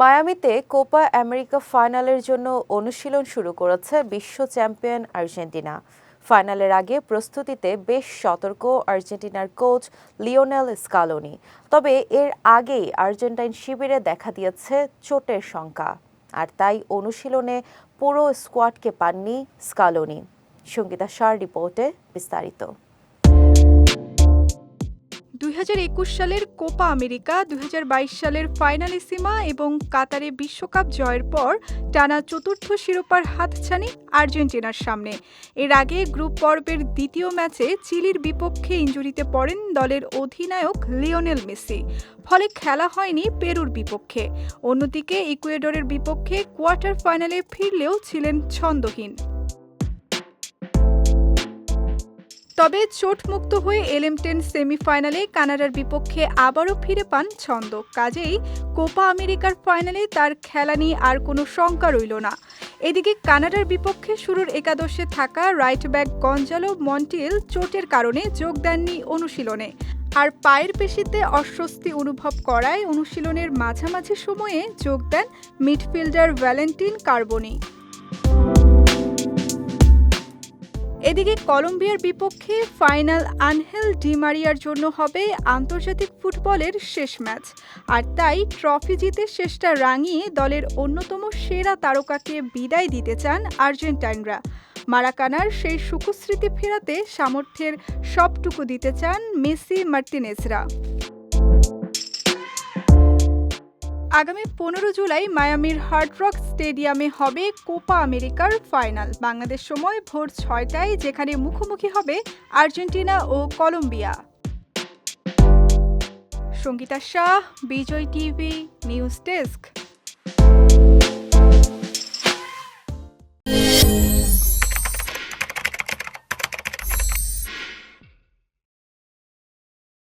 মায়ামিতে Copa America ফাইনালের জন্য অনুশীলন শুরু করেছে বিশ্ব চ্যাম্পিয়ন আর্জেন্টিনা। ফাইনালের আগে প্রস্তুতিতে বেশ সতর্ক আর্জেন্টিনার কোচ লিওনেল স্কালোনি। তবে এর আগেই আর্জেন্টাইন শিবিরে দেখা দিয়েছে চোটের শঙ্কা, আর তাই অনুশীলনে পুরো স্কোয়াডকে পাননি স্কালোনি। সঙ্গীতা শাহর রিপোর্টে বিস্তারিত। 2021 সালের কোপা আমেরিকা, 2022 সালের ফাইনালিসিমা এবং কাতারে বিশ্বকাপ জয়ের পর টানা চতুর্থ শিরোপার হাতছানি আর্জেন্টিনার সামনে। এর আগে গ্রুপ পর্বের দ্বিতীয় ম্যাচে চিলির বিপক্ষে ইনজুরিতে পড়েন দলের অধিনায়ক লিওনেল মেসি, ফলে খেলা হয়নি পেরুর বিপক্ষে। অন্যদিকে ইকুয়েডরের বিপক্ষে কোয়ার্টার ফাইনালে ফিরলেও ছিলেন ছন্দহীন। তবে চোটমুক্ত হয়ে LM10 সেমিফাইনালে কানাডার বিপক্ষে আবারও ফিরে পান ছন্দ। কাজেই কোপা আমেরিকার ফাইনালে তার খেলা নিয়ে আর কোনো শঙ্কা রইল না। এদিকে কানাডার বিপক্ষে শুরুর একাদশে থাকা রাইট ব্যাক গঞ্জালো মন্টিয়েল চোটের কারণে যোগ দেননি অনুশীলনে, আর পায়ের পেশিতে অস্বস্তি অনুভব করায় অনুশীলনের মাঝামাঝি সময়ে যোগ দেন মিডফিল্ডার ভ্যালেন্টিন কার্বনি। এদিকে কলম্বিয়ার বিপক্ষে ফাইনাল আনহেল ডি মারিয়ার জন্য হবে আন্তর্জাতিক ফুটবলের শেষ ম্যাচ, আর তাই ট্রফি জিতে শেষটা রাঙিয়ে দলের অন্যতম সেরা তারকাকে বিদায় দিতে চান আর্জেন্টাইনরা। মারাকানার সেই সুখস্মৃতি ফেরাতে সামর্থ্যের সবটুকু দিতে চান মেসি মার্টিনেজরা। আগামী 15 জুলাই মায়ামির হার্ড রক স্টেডিয়ামে হবে কোপা আমেরিকার ফাইনাল, বাংলাদেশ সময় ভোর 6টায়, যেখানে মুখোমুখি হবে আর্জেন্টিনা ও কলম্বিয়া। সঙ্গীতা শাহ, বিজয় টিভি, নিউজ ডেস্ক।